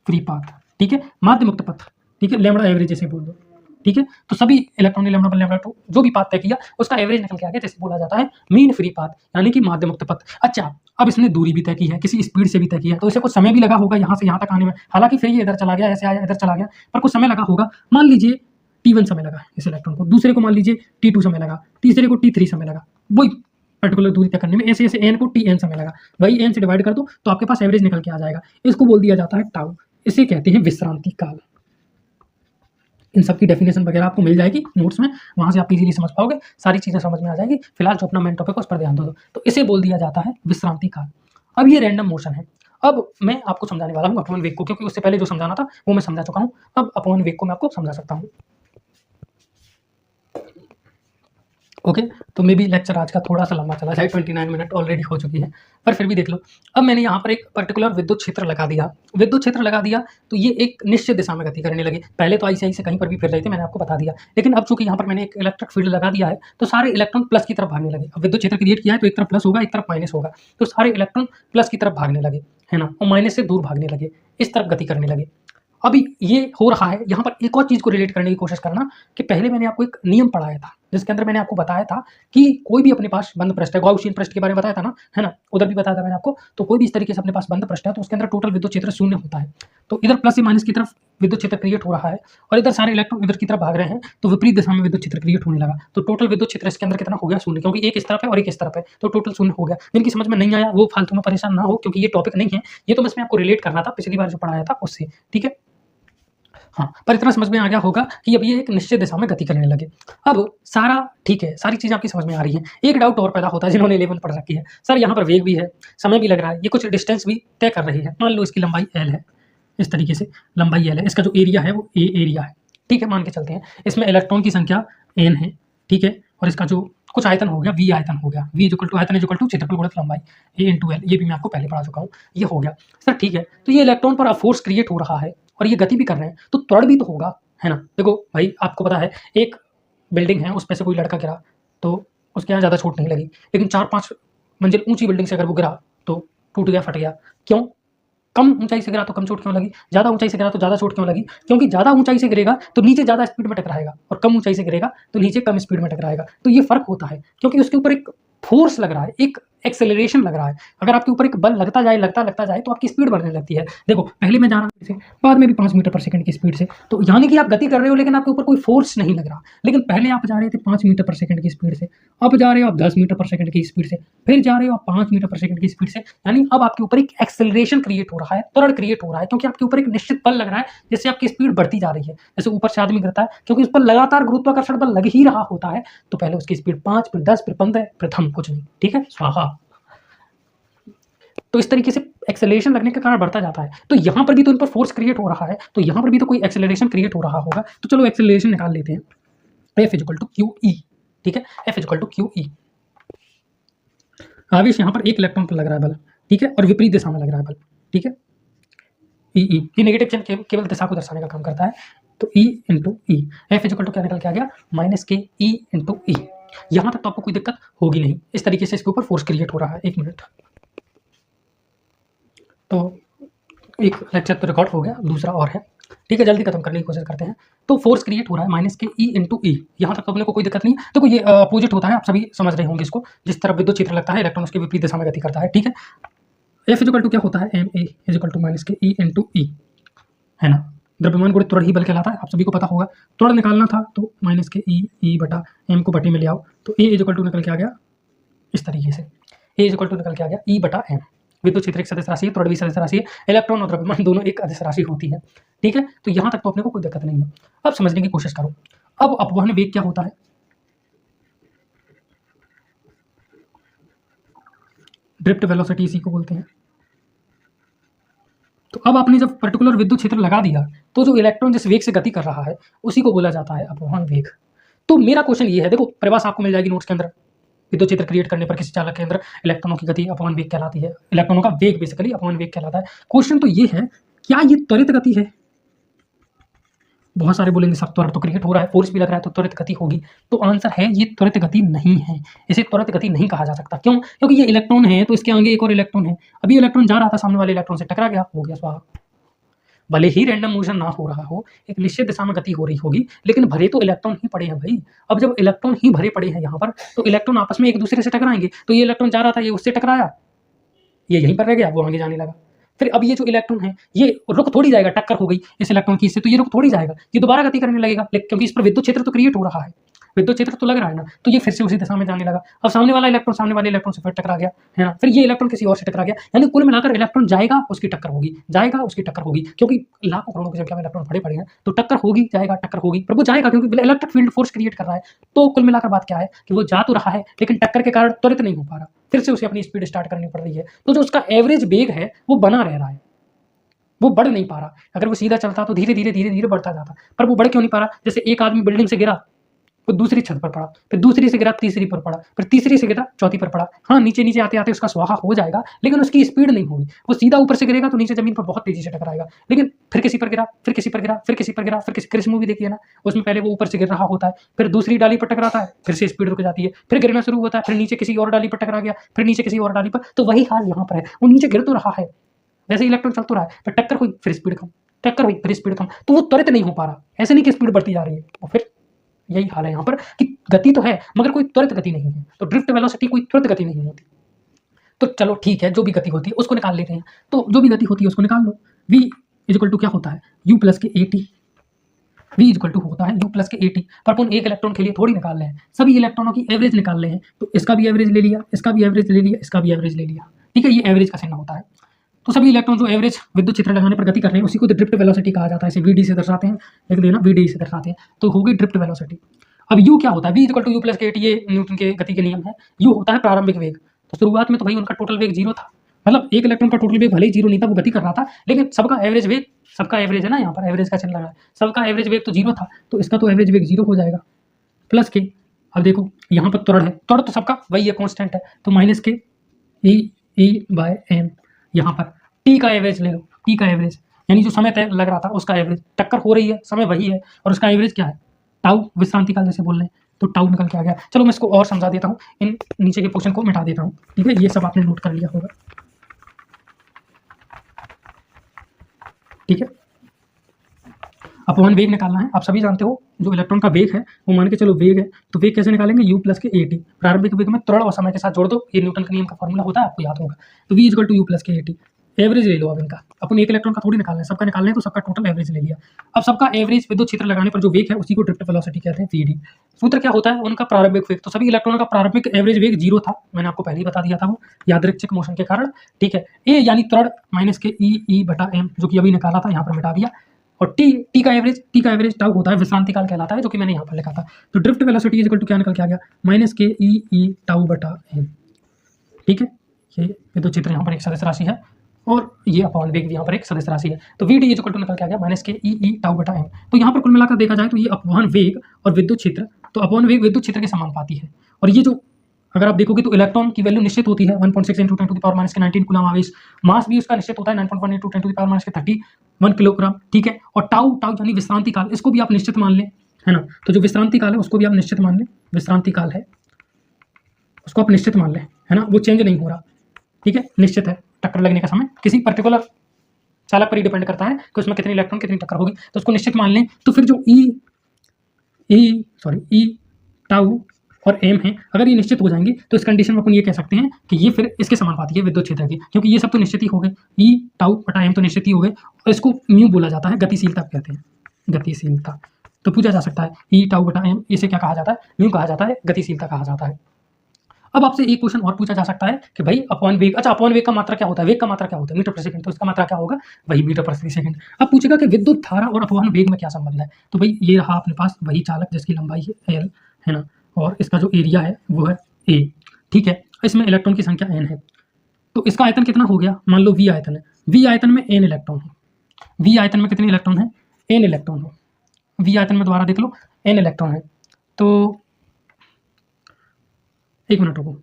फ्री पाथ, ठीक है, माध्य मुक्त पथ, ठीक है, लैम्बडा एवरेज जैसे बोल दो, ठीक है। तो सभी electron lambda one lambda to जो भी पाथ तय किया उसका एवरेज निकल के आ गया, जैसे बोला जाता है मीन फ्री पाथ, यानी कि माध्य मुक्त पथ। अच्छा, अब इसने दूरी भी तय की है, किसी स्पीड से भी तय किया है, तो इसे कुछ समय भी लगा होगा यहाँ से यहाँ तक आने में, हालांकि फिर ये इधर चला गया, ऐसे आया इधर चला गया, पर कुछ समय लगा होगा। मान लीजिए T1 समय लगा इस इलेक्ट्रॉन को, दूसरे को मान लीजिए T2 समय लगा, तीसरे को T3 समय लगा, वही पर्टिकुलर दूरी तय करने में ऐसे ऐसे n को Tn समय लगा, वही n से डिवाइड कर दो तो आपके पास एवरेज निकल के आ जाएगा। इसको बोल दिया जाता है टाउ, इसे कहते हैं विश्रांति काल। इन सब की डेफिनेशन वगैरह आपको मिल जाएगी नोट्स में, वहाँ से आप इजीली समझ पाओगे, सारी चीज़ें समझ में आ जाएगी। फिलहाल जो अपना मेन टॉपिक है उस पर ध्यान दो। तो इसे बोल दिया जाता है विश्रांति काल। अब ये रैंडम मोशन है। अब मैं आपको समझाने वाला हूँ अपवन वेग को, क्योंकि उससे पहले जो समझाना था वो मैं समझा चुका हूँ। अब अपवन वेग को मैं आपको समझा सकता हूँ। ओके, तो मे बी लेक्चर आज का थोड़ा सा लंबा चला जाए, 29 मिनट ऑलरेडी हो चुकी है, पर फिर भी देख लो। अब मैंने यहाँ पर एक पर्टिकुलर विद्युत क्षेत्र लगा दिया, तो ये एक निश्चित दिशा में गति करने लगे। पहले तो ऐसे ऐसे कहीं पर भी फिर रहे थे, मैंने आपको बता दिया, लेकिन अब चूंकि यहाँ पर मैंने एक इलेक्ट्रिक फील्ड लगा दिया है तो सारे इलेक्ट्रॉन प्लस की तरफ भागने लगे। अब विद्युत क्षेत्र क्रिएट किया है तो एक तरफ प्लस होगा, एक तरफ माइनस होगा, तो सारे इलेक्ट्रॉन प्लस की तरफ भागने लगे, है ना, और माइनस से दूर भागने लगे, इस तरफ गति करने लगे। अभी ये हो रहा है, यहाँ पर एक और चीज़ को रिलेट करने की कोशिश करना कि पहले मैंने आपको एक नियम पढ़ाया था जिसके अंदर मैंने आपको बताया था कि कोई भी अपने पास बंद पृष्ठ है, गॉसियन पृष्ठ के बारे में बताया था ना, है ना, उधर भी बताया था मैंने आपको। तो कोई भी इस तरीके से अपने पास बंद पृष्ठ है तो उसके अंदर टोटल विद्युत क्षेत्र शून्य होता है। तो इधर प्लस से माइनस की तरफ विद्युत क्षेत्र क्रिएट हो रहा है और इधर सारे इलेक्ट्रॉन इधर की तरफ भाग रहे हैं, तो विपरीत दिशा में विद्युत क्षेत्र क्रिएट होने लगा। तो टोटल विद्युत क्षेत्र इसके अंदर कितना हो गया? शून्य, क्योंकि एक इस तरफ है और एक इस तरफ है, तो टोटल शून्य हो गया। जिनकी समझ में नहीं आया वो फालतू में परेशान ना हो, क्योंकि ये टॉपिक नहीं है, ये तो बस मैं आपको रिलेट करना था पिछली बार जो पढ़ाया था उससे, ठीक है। हाँ, पर इतना समझ में आ गया होगा कि अब ये एक निश्चित दिशा में गति करने लगे। अब सारा ठीक है, सारी चीज़ें आपकी समझ में आ रही हैं। एक डाउट और पैदा होता है जिन्होंने लेवल पढ़ रखी है, सर यहाँ पर वेग भी है, समय भी लग रहा है, ये कुछ डिस्टेंस भी तय कर रही है। मान लो इसकी लंबाई l है, इस तरीके से लंबाई l है, इसका जो एरिया है वो a एरिया है, ठीक है, मान के चलते हैं। इसमें इलेक्ट्रॉन की संख्या n है, ठीक है, और इसका जो कुछ आयतन हो गया, v आयतन हो गया, v इक्वल टू आयतन इक्वल टू क्षेत्रफल गुणित लंबाई a × l, ये भी मैं आपको पहले पढ़ा चुका हूँ, ये हो गया। सर ठीक है, तो ये इलेक्ट्रॉन पर फोर्स क्रिएट हो रहा है और ये गति भी कर रहे हैं, तो त्वरण भी तो होगा, है ना। देखो भाई, आपको पता है एक बिल्डिंग है, उस पर से कोई लड़का गिरा तो उसके यहाँ ज़्यादा चोट नहीं लगी, लेकिन 4-5 मंजिल ऊंची बिल्डिंग से अगर वो गिरा तो टूट गया, फट गया। क्यों? कम ऊंचाई से गिरा तो कम चोट क्यों लगी, ज़्यादा ऊंचाई से गिरा तो ज़्यादा चोट क्यों लगी? क्योंकि ज़्यादा ऊंचाई से गिरेगा तो नीचे ज़्यादा स्पीड में टकराएगा और कम ऊंचाई से गिरेगा तो नीचे कम स्पीड में टकराएगा। तो ये फर्क होता है, क्योंकि उसके ऊपर एक फोर्स लग रहा है, एक एक्सेलरेशन लग रहा है। अगर आपके ऊपर एक बल लगता जाए तो आपकी स्पीड बढ़ने लगती है। देखो पहले मैं जा रहा हूँ, बाद में भी 5 मीटर पर सेकंड की स्पीड से, तो यानी कि आप गति कर रहे हो लेकिन आपके ऊपर कोई फोर्स नहीं लग रहा। लेकिन पहले आप जा रहे थे 5 मीटर पर सेकंड की स्पीड से, अब जा रहे हो आप 10 मीटर पर सेकंड की स्पीड से, फिर जा रहे हो आप 5 मीटर पर सेकंड की स्पीड से, यानी अब आपके ऊपर एक एक्सेलरेशन क्रिएट हो रहा है, त्वरण क्रिएट हो रहा है, क्योंकि आपके ऊपर एक निश्चित बल लग रहा है जिससे आपकी स्पीड बढ़ती जा रही है। जैसे ऊपर से आदमी गिरता है, क्योंकि उस पर लगातार गुरुत्वाकर्षण बल लग ही रहा होता है, तो पहले उसकी स्पीड 5, फिर 10, फिर 15, फिर थम कुछ नहीं, ठीक है, स्वाहा। तो इस तरीके से एक्सेलरेशन लगने के कारण बढ़ता जाता है। तो यहाँ पर भी तो इन पर फोर्स क्रिएट हो रहा है, तो यहाँ पर भी तो कोई एक्सेलरेशन क्रिएट हो रहा होगा। तो चलो एक्सेलरेशन निकाल लेते हैं, F equal to q e, ठीक है, F equal to q e. आवेश यहाँ पर एक इलेक्ट्रॉन पर लग रहा है बल, ठीक है, और विपरीत दिशा में लग रहा है बल, ठीक है, ई ई, ये नेगेटिव चिन्ह केवल दिशा को दर्शाने का काम करता है। तो E into e, F equal to क्या निकल के आ गया? माइनस के ई इंटू ई। यहाँ तक तो आपको कोई दिक्कत होगी नहीं, इस तरीके से इसके ऊपर फोर्स क्रिएट हो रहा है। एक मिनट, तो एक लेक्चर तो रिकॉर्ड हो गया, दूसरा और है, ठीक है, जल्दी खत्म करने की कोशिश करते हैं। तो फोर्स क्रिएट हो रहा है माइनस के ई इंटू ई, यहाँ तक तो अपने को कोई दिक्कत नहीं। देखो ये अपोजिट होता है, आप सभी समझ रहे होंगे इसको, जिस तरफ विद्युत क्षेत्र लगता है इलेक्ट्रॉन उसके विपरीत दिशा में गति करता है, ठीक है। एफ इक्वल टू क्या होता है? M a is equal to minus k e into ई, है ना। द्रव्यमान गुणित त्वरण ही बल कहलाता है, आप सभी को पता होगा। त्वरण निकालना था तो माइनस के ई बटा एम को बटे में ले आओ, तो ए इज इक्वल टू निकल के आ गया इस तरीके से, ए इज इक्वल टू निकल के आ गया ई बटा एम। विद्युत क्षेत्र एक सदिश राशि है, त्वरण भी सदिश राशि है, इलेक्ट्रॉन और द्रव्यमान दोनों एक अदिश राशि होती है, ठीक है। तो यहाँ तक तो अपने को कोई दिक्कत नहीं है। अब समझने की कोशिश करो, अब अपवहन वेग क्या होता है? ड्रिफ्ट वेलोसिटी इसी को बोलते हैं। तो अब आपने जब पर्टिकुलर विद्युत क्षेत्र लगा दिया तो जो इलेक्ट्रॉन जिस वेग से गति कर रहा है उसी को बोला जाता है अपवहन वेग। तो मेरा क्वेश्चन ये है, देखो परिभाषा आपको मिल जाएगी नोट्स के अंदर, विद्युत क्षेत्र क्रिएट करने पर किसी चालक के अंदर इलेक्ट्रॉनों की गति अपवहन वेग कहलाती है, इलेक्ट्रॉनों का वेग बेसिकली अपवहन वेग कहलाता है। क्वेश्चन तो ये है, क्या ये त्वरित गति है? बहुत सारे बोलेंगे सर त्वरण तो क्रिएट हो रहा है, फोर्स भी लग रहा है तो त्वरित गति होगी। तो आंसर है ये त्वरित गति नहीं है, इसे त्वरित गति नहीं कहा जा सकता। क्यों? क्योंकि ये इलेक्ट्रॉन है तो इसके आगे एक और इलेक्ट्रॉन है, अभी इलेक्ट्रॉन जा रहा था सामने वाले इलेक्ट्रॉन से टकरा गया, हो गया स्वाहा। भले ही रैंडम मोशन ना हो रहा हो, एक निश्चित दिशा में गति हो रही होगी, लेकिन भरे तो इलेक्ट्रॉन ही पड़े हैं भाई। अब जब इलेक्ट्रॉन ही भरे पड़े हैं यहाँ पर, तो इलेक्ट्रॉन आपस में एक दूसरे से टकराएंगे। तो ये इलेक्ट्रॉन जा रहा था, ये उससे टकराया, ये यहीं पर रह गया, वो आगे जाने लगा। फिर अब ये जो इलेक्ट्रॉन है ये रुक थोड़ी जाएगा, टक्कर हो गई इस इलेक्ट्रॉन की इससे, तो ये रुक थोड़ी जाएगा, ये दोबारा गति करने लगेगा, क्योंकि इस पर विद्युत क्षेत्र तो क्रिएट हो रहा है, विद्युत क्षेत्र तो लग रहा है ना, तो ये फिर से उसी दिशा में जाने लगा। अब सामने वाला इलेक्ट्रॉन सामने वाले इलेक्ट्रॉन से फिर टकरा गया, है ना, फिर ये इलेक्ट्रॉन किसी और से टकरा गया, यानी कुल मिलाकर इलेक्ट्रॉन जाएगा उसकी टक्कर होगी, जाएगा उसकी टक्कर होगी, क्योंकि लाखों करोड़ों की संख्या में इलेक्ट्रॉन पड़े हैं, तो टक्कर होगी, जाएगा, टक्कर होगी, पर वो जाएगा क्योंकि इलेक्ट्रिक फील्ड फोर्स क्रिएट कर रहा है। तो कुल मिलाकर बात क्या है कि वो जा तो रहा है, लेकिन टक्कर के कारण त्वरित नहीं हो पा रहा, फिर से उसे अपनी स्पीड स्टार्ट करनी पड़ रही है। तो जो उसका एवरेज वेग है वो बना रह रहा है, वो बढ़ नहीं पा रहा। अगर वो सीधा चलता तो धीरे धीरे धीरे धीरे बढ़ता जाता, पर वो बढ़ क्यों नहीं पा रहा? जैसे एक आदमी बिल्डिंग से गिरा, वो दूसरी छत पर पड़ा, फिर दूसरी से गिरा तीसरी पर पड़ा, फिर तीसरी से गिरा चौथी पर पड़ा। हाँ, नीचे नीचे आते आते उसका स्वाहा हो जाएगा, लेकिन उसकी स्पीड नहीं होगी। वो सीधा ऊपर से गिरेगा तो नीचे जमीन पर बहुत तेजी से टकराएगा, लेकिन फिर किसी पर गिरा, फिर किसी पर गिरा, फिर किसी पर गिरा, फिर किसी, क्रिश मूवी देखिए ना, उसमें पहले वो ऊपर से गिर रहा होता है, फिर दूसरी डाली पर टकराता है, फिर से स्पीड रुक जाती है, फिर गिरना शुरू होता है, फिर नीचे किसी और डाली पर टकरा गया, फिर नीचे किसी और डाली पर। तो वही हाल यहाँ पर है, वो नीचे गिर तो रहा है, जैसे इलेक्ट्रॉन चल तो रहा है, पर टक्कर हुई फिर स्पीड कम, टक्कर हुई फिर स्पीड कम, तो वो त्वरित नहीं हो पा रहा। ऐसे नहीं कि स्पीड बढ़ती जा रही है, और फिर यही हाल है यहाँ पर कि गति तो है मगर कोई त्वरित गति नहीं है। तो ड्रिफ्ट वेलोसिटी कोई त्वरित गति नहीं होती। तो चलो ठीक है, जो भी गति होती है उसको निकाल लेते हैं। तो जो भी गति होती है उसको निकाल लो। v इक्वल टू क्या होता है, u प्लस के a t. v equal to होता है u प्लस के ए टी। पर अपन एक इलेक्ट्रॉन के लिए थोड़ी निकाल रहे हैं, सभी इलेक्ट्रॉनों की एवरेज निकाल रहे हैं। तो इसका भी एवरेज ले लिया, इसका भी एवरेज ले लिया, इसका भी एवरेज ले लिया, ठीक है, ये एवरेज का चिन्ह होता है। तो सभी इलेक्ट्रॉन जो एवरेज विद्युत क्षेत्र लगाने पर गति कर रहे हैं उसी को ड्रिफ्ट वेलोसिटी कहा जाता है। इसे vd से दर्शाते हैं, लिख देना vd से दर्शाते हैं, तो होगी ड्रिफ्ट वेलोसिटी। अब u क्या होता है, v equal to u plus के टी, ये न्यूटन के गति के नियम है। u होता है प्रारंभिक वेग। तो शुरुआत में तो भाई उनका टोटल वेग जीरो था, मतलब एक इलेक्ट्रॉन का टोटल वेग भले ही जीरो नहीं था, वो गति कर रहा था, लेकिन सबका एवरेज वेग, सबका एवरेज है ना, यहाँ पर एवरेज का चिन्ह लगा है, सबका एवरेज वेग तो जीरो था, तो इसका तो एवरेज वेग जीरो हो जाएगा प्लस के। अब देखो यहाँ पर त्वरण है, त्वरण तो सबका वही है, कॉन्स्टेंट है, तो माइनस के ई बाय एम। यहाँ पर टी का एवरेज ले लो, टी का एवरेज यानी जो समय तय लग रहा था उसका एवरेज, टक्कर हो रही है, समय वही है, और उसका एवरेज क्या है, टाउ, विश्रांति काल जैसे बोल रहे हैं, तो टाउ निकल के आ गया। चलो मैं इसको और समझा देता हूँ, इन नीचे के पोर्शन को मिटा देता हूँ, ठीक है, ये सब आपने नोट कर लिया होगा, ठीक है। अपवन वेग निकालना है, आप सभी जानते हो जो इलेक्ट्रॉन का वेग है वो मान के चलो वेग है, तो वेग कैसे निकालेंगे, u प्लस के ए टी। प्रारंभिक वेग में त्वरण और समय के साथ जोड़ दो, ये न्यूटन के नियम का फॉर्मूला होता है, आपको याद होगा। तो v equal to u plus के ए टी। एवरेज ले लो अब इनका, अपन एक इलेक्ट्रॉन का थोड़ी निकालना है, सबका निकालना है, तो सबका टोटल एवरेज ले लिया। अब सबका एवरेज विद्युत क्षेत्र लगाने पर जो वेग है उसी को ड्रिफ्ट वेलोसिटी कहते हैं, vd। सूत्र क्या होता है, उनका प्रारंभिक वेग, तो सभी इलेक्ट्रॉनों का प्रारंभिक एवरेज वेग जीरो था, मैंने आपको पहले ही बता दिया था, वो यादृच्छिक मोशन के कारण, ठीक है। ए यानी त्वरण माइनस के ई बटा एम, जो कि अभी निकाला था, यहाँ पर मिटा दिया। और टी का एवरेज टाउ होता है, विश्रांति काल कहलाता है, जो कि मैंने यहाँ पर लिखा था। तो ड्रिफ्ट वेलोसिटी इक्वल टू क्या निकल के आ गया, माइनस के ई टाउ बटा एम, ठीक है। ये विद्युत क्षेत्र यहाँ पर एक सदस्य राशि है, और ये अपॉन वेग भी यहाँ पर एक सदस्य राशि है। तो वी डी इक्वल टू निकल के आ गया माइनस के ई टाउ बटा एम। तो यहाँ पर कुल मिलाकर देखा जाए तो ये अपॉन वेग और विद्युत क्षेत्र, तो अपॉन वेग विद्युत क्षेत्र के समानुपाती है। और ये जो अगर आप देखोगे तो इलेक्ट्रॉन की वैल्यू निश्चित होती है 1.6 × 10⁻⁻⁹ कूलम आवेश, मास भी उसका निश्चित होता है 9.1 × 10⁻⁻31 किलोग्राम, ठीक है। और टाउ यानी विश्रांति काल, इसको भी आप निश्चित मान लें, है ना। तो जो विश्रांति काल है उसको भी आप निश्चित मान लें, विश्रांति काल है उसको आप निश्चित मान लें, है ना, वो चेंज नहीं हो रहा, ठीक है, निश्चित है। टक्कर लगने का समय किसी पर्टिकुलर चालक पर ही डिपेंड करता है कि उसमें कितनी इलेक्ट्रॉन कितनी टक्कर होगी, तो उसको निश्चित मान लें। तो फिर जो ई टाउ और एम है, अगर ये निश्चित हो जाएंगे तो इस कंडीशन में अपन ये कह सकते हैं कि ये फिर इसके समानुपाती है विद्युत क्षेत्र की, क्योंकि ये सब तो निश्चित ही हो गए, ई टाउ बटा एम तो निश्चित ही हो गए, और इसको म्यू बोला जाता है, गतिशीलता कहते हैं, गतिशीलता। तो पूछा जा सकता है ई टाउ बटा एम, इसे क्या कहा जाता है, म्यू कहा जाता है, गतिशीलता कहा जाता है। अब आपसे एक क्वेश्चन और पूछा जा सकता है कि भाई अपॉन वेग, अच्छा अपॉन वेग का मात्रा क्या होता है, वेग का मात्रा क्या होता है, मीटर पर सेकंड, तो इसका मात्रा क्या होगा, वही मीटर पर सेकंड। अब पूछेगा कि विद्युत धारा और अपॉन वेग में क्या संबंध है, तो भाई ये रहा अपने पास वही चालक जिसकी लंबाई है एल, है ना, और इसका जो एरिया है वो है ए, ठीक है। इसमें इलेक्ट्रॉन की संख्या एन है, तो इसका आयतन कितना हो गया, मान लो वी आयतन है, वी आयतन में एन इलेक्ट्रॉन है, वी आयतन में कितने इलेक्ट्रॉन है, एन इलेक्ट्रॉन है, वी आयतन में दोबारा देख लो एन इलेक्ट्रॉन है। तो एक मिनट रुको,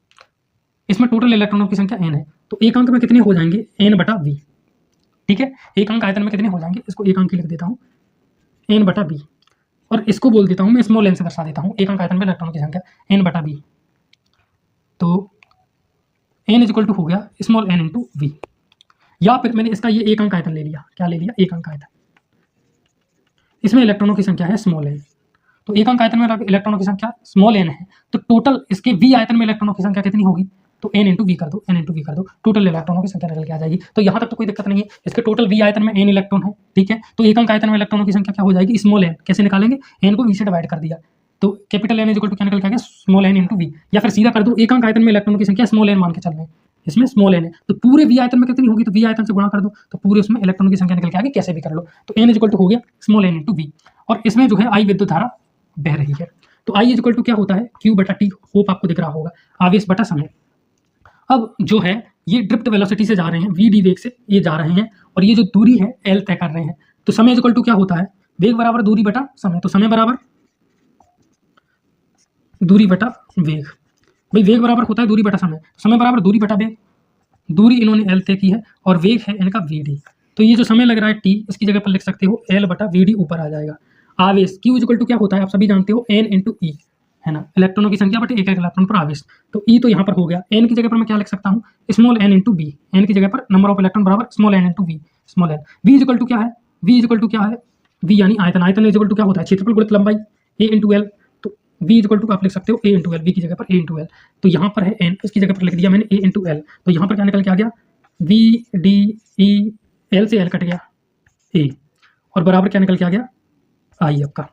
इसमें टोटल इलेक्ट्रॉनों की संख्या एन है, तो एक अंक में कितने हो जाएंगे, एन बटा वी, ठीक है। एक अंक आयतन में कितने हो जाएंगे, इसको एक अंक लिख देता हूँ, एन बटा बी, और इसको बोल देता हूँ मैं स्मॉल एन से दर्शा देता हूँ, एकक आयतन में इलेक्ट्रॉनों की संख्या एन बटा बी। तो एन इज इक्वल टू हो गया स्मॉल एन इंटू वी, या फिर मैंने इसका ये एकक आयतन ले लिया, क्या ले लिया, एकक आयतन, इसमें इलेक्ट्रॉनों की संख्या है स्मॉल एन, तो एकक आयतन में इलेक्ट्रॉनों की संख्या स्मॉल एन है, तो टोटल इसके वी आयतन में इलेक्ट्रॉनों की संख्या कितनी होगी, तो एन इंटू वी कर दो, एन इंटू वी कर दो, टोटल इलेक्ट्रॉनों की संख्या निकल के आ जाएगी। तो यहाँ तक तो कोई दिक्कत नहीं है, इसके टोटल वी आयतन में एन इलेक्ट्रॉन है, ठीक है, तो एकक आयतन में इलेक्ट्रॉनों की संख्या क्या हो जाएगी, स्मॉल एन, कैसे निकालेंगे, एन को वी से डिवाइड कर दिया, तो capital N is equal to क्या निकल के आ गया, स्मॉल एन इंटू वी, या फिर सीधा कर दो, एकक आयतन में इलेक्ट्रॉनों की संख्या स्मॉल एन मान के चल रहे हैं, इसमें स्मॉल एन है, तो पूरे वी आयतन में कितनी होगी, तो वी आयतन से गुणा कर दो, तो पूरे उसमें इलेक्ट्रॉनों की संख्या निकल के आ गई, कैसे भी कर लो, तो एन इज इक्वल टू हो गया स्मॉल एन इंटू वी, और इसमें जो है आई विद्युत धारा बह रही है, तो आई इज इक्वल टू क्या होता है, क्यू बटा टी, होप आपको दिख रहा होगा, आवेश बटा समय। अब जो है ये ड्रिफ्ट वेलोसिटी से जा रहे हैं, वी डी वेग से ये जा रहे हैं, और ये जो दूरी है एल तय कर रहे हैं, तो समय इज इक्वल टू क्या होता है, वेग बराबर दूरी बटा समय, तो समय बराबर दूरी बटा वेग, भाई वेग बराबर होता है दूरी बटा समय, समय बराबर दूरी बटा वेग, दूरी इन्होंने एल तय की है और वेग है इनका वी डी, तो ये जो समय लग रहा है टी, इसकी जगह पर लिख सकते हो एल बटा वी डी ऊपर आ जाएगा। आवेश क्यू इक्वल टू क्या होता है, आप सभी जानते हो एन इंटू ई, है ना, इलेक्ट्रॉनों की संख्या बटे एक इलेक्ट्रॉन पर आवेश, तो ई तो यहाँ पर हो गया, एन की जगह पर मैं क्या लिख सकता हूँ, small n into B, n की जगह पर नंबर ऑफ इलेक्ट्रॉन बराबर small n into V, small n, V equal to क्या है, वी इक्वल टू क्या है, वी यानी आयतन, आयतन इक्वल टू क्या होता है, क्षेत्रफल गुणित लंबाई, ए इंटू एल, तो वी इक्वल टू आप लिख सकते हो ए इंटू एल, वी की जगह पर ए इंटू एल, तो यहाँ पर है एन, इसकी जगह पर लिख दिया मैंने ए इंटू एल, तो यहाँ पर क्या निकल के आ गया, वी डी ई, एल से एल कट गया ए, और बराबर क्या निकल के आ गया, आई आपका,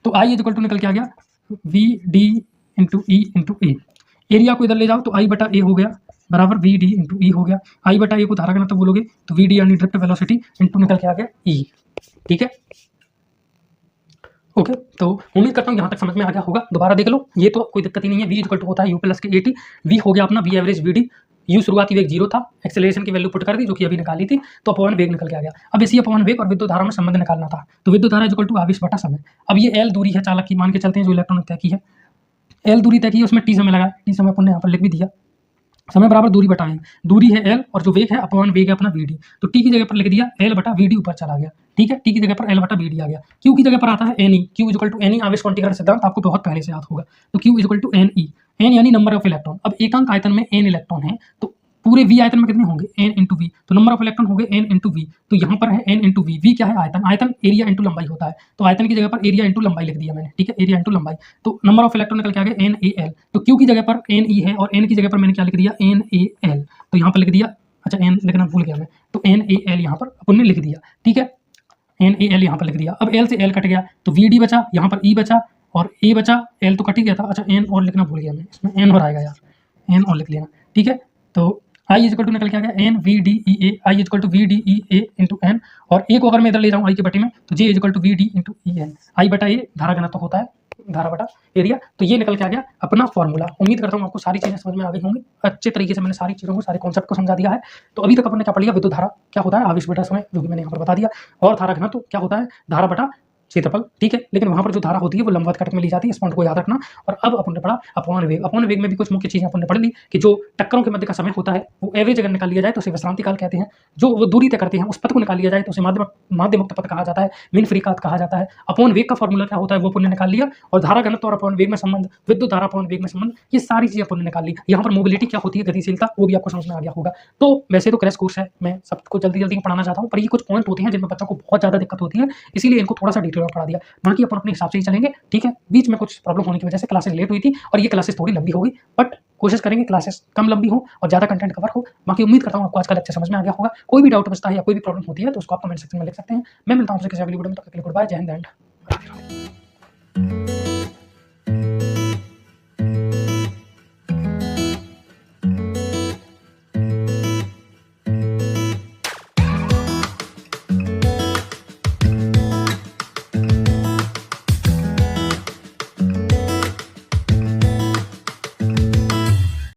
तो आई इक्वल टू निकल के आ गया V D into e into A, area को इधर ले जाओ तो आई बटा ए हो गया बराबर वी डी इंटू ई हो गया, आई बटा ए को धारा घनत्व बोलोगे तो वी डी यानी ड्रिफ्ट वेलोसिटी इंटू निकल के आ गया ई, ठीक है, ओके। तो उम्मीद करता हूँ यहाँ तक समझ में आ गया होगा, दोबारा देख लो, ये तो कोई दिक्कत ही नहीं है, वी इक्वल टू होता है यू प्लस के ए टी, वी हो गया अपना V average V D, u शुरुआती वेग 0 था, एक्सेलरेशन की वैल्यू पुट कर दी जो कि अभी निकाली थी, तो अपवन वेग निकल के आ गया। अब इसी अपवन वेग और विद्युत धारा में संबंध निकालना था, तो विद्युत धारा इक्वल टू आवेश बटा समय। अब ये एल दूरी है चालक की, मान के चलते हैं जो इलेक्ट्रॉन ने तय की है, एल दूरी तय की है, उसमें टी समय लगा, टी समय अपन ने यहाँ पर लिख भी दिया, समय बराबर दूरी बटा एल, दूरी है एल और जो वेग है अपवन वेग है अपना वी डी, तो टी की जगह पर लिख दिया एल बटा वी डी ऊपर चला गया, ठीक है, टी की जगह पर एल बटा वी डी आ गया, क्यू की जगह पर आता है n e, q equal to n e, आवेश क्वांटीकरण सिद्धांत आपको बहुत पहले से याद होगा, तो q equal to n e, n यानी नंबर ऑफ इलेक्ट्रॉन, अब एकांक आयतन में एन इलेक्ट्रॉन है, तो पूरे वी आयतन में कितने होंगे, एन इंटू वी, तो नंबर ऑफ इलेक्ट्रॉन हो गए एन इंटू वी, तो यहाँ पर है एन इंटू वी, वी क्या है आयतन, आयतन एरिया इंटू लंबाई होता है, तो आयतन की जगह पर एरिया इंटू लंबाई लिख दिया मैंने, ठीक है, एरिया इंटू लंबाई, तो नंबर ऑफ इलेक्ट्रॉन निकल के आ गए एन ए एल, तो क्यू की जगह पर एन ई है और एन की जगह पर मैंने क्या लिख दिया, एन ए एल, तो यहाँ पर लिख दिया, अच्छा एन लिखना भूल गया मैं, तो एन ए एल यहाँ पर अपन ने लिख दिया, ठीक है, एन ए एल यहाँ पर लिख दिया, अब एल से एल कट गया तो वी डी बचा, यहाँ पर ई बचा और ए बचा, एल तो कट ही गया था, अच्छा एन और लिखना भूल गया मैं, इसमें एन और आएगा यार, एन और लिख लेना, ठीक है, तो आई इज इक्वल टू निकल के आ गया n V D e A, I is equal to V D e A into n, और ए को अगर मैं इधर ले जाऊँ आई के बटे में तो J is equal to V D into E N, I बटा ए धारा घनत्व होता है, धारा बटा एरिया, तो ये निकल के आ गया अपना फॉर्मूला। उम्मीद करता हूँ आपको सारी चीज़ें समझ में आ गई होंगी, अच्छे तरीके से मैंने सारी चीज़ों को, सारे कॉन्सेप्ट को समझा दिया है। तो अभी तक अपन ने क्या पढ़ लिया, विद्युत धारा क्या होता है, आवेश बटा समय, जो कि मैंने यहाँ पर बता दिया, और धारा घनत्व क्या होता है, धारा बटा क्षेत्रफल, ठीक है, लेकिन वहाँ पर जो धारा होती है वो लंबवत कट में ली जाती है, इस पॉइंट को याद रखना। और अब अपन ने पढ़ा अपवन वेग, अपवन वेग में भी कुछ मुख्य चीज़ें अपन ने पढ़ ली कि जो टक्करों के मध्य का समय होता है वो एवरेज अगर निकाल लिया जाए तो उसे विश्रांति काल कहते हैं, जो वो दूरी तय करते हैं उस पथ को निकाल लिया जाए तो उसे माध्य मुक्त पथ कहा जाता है, मीन फ्री का कहा जाता है। अपवन वेग का फॉर्मूला क्या होता है वो अपन ने निकाल लिया, और धारा घनत्व और अपवन वेग में संबंध, विद्युत धारा अपवन वेग में संबंध, ये सारी चीज़ें अपन ने निकाल ली। यहाँ पर मोबिलिटी क्या होती है, गतिशीलता, वो भी आपको समझ में आ गया होगा। तो वैसे तो क्रैश कोर्स है, मैं सबको जल्दी जल्दी पढ़ाना चाहता हूँ, पर ये कुछ पॉइंट होते हैं जिनमें बच्चों को बहुत ज़्यादा दिक्कत होती है, इसीलिए इनको थोड़ा सा डिटेल में पढ़ा दिया, बाकी अपन अपने हिसाब से ही चलेंगे, ठीक है। बीच में कुछ प्रॉब्लम होने की वजह से क्लासेस लेट हुई थी और ये क्लासेस थोड़ी लंबी हो गई, बट कोशिश करेंगे क्लासेस कम लंबी हो और ज़्यादा कंटेंट कवर हो। बाकी उम्मीद करता हूँ आपको आज का लेक्चर समझ में आ गया होगा। कोई भी डाउट बचता है या कोई भी प्रॉब्लम होती है तो उसको आप कमेंट सेक्शन में लिख सकते हैं। मैं मिलता हूँ आपसे किसी अगली वीडियो में, तब तक के लिए गुड बाय, जय हिंद एंड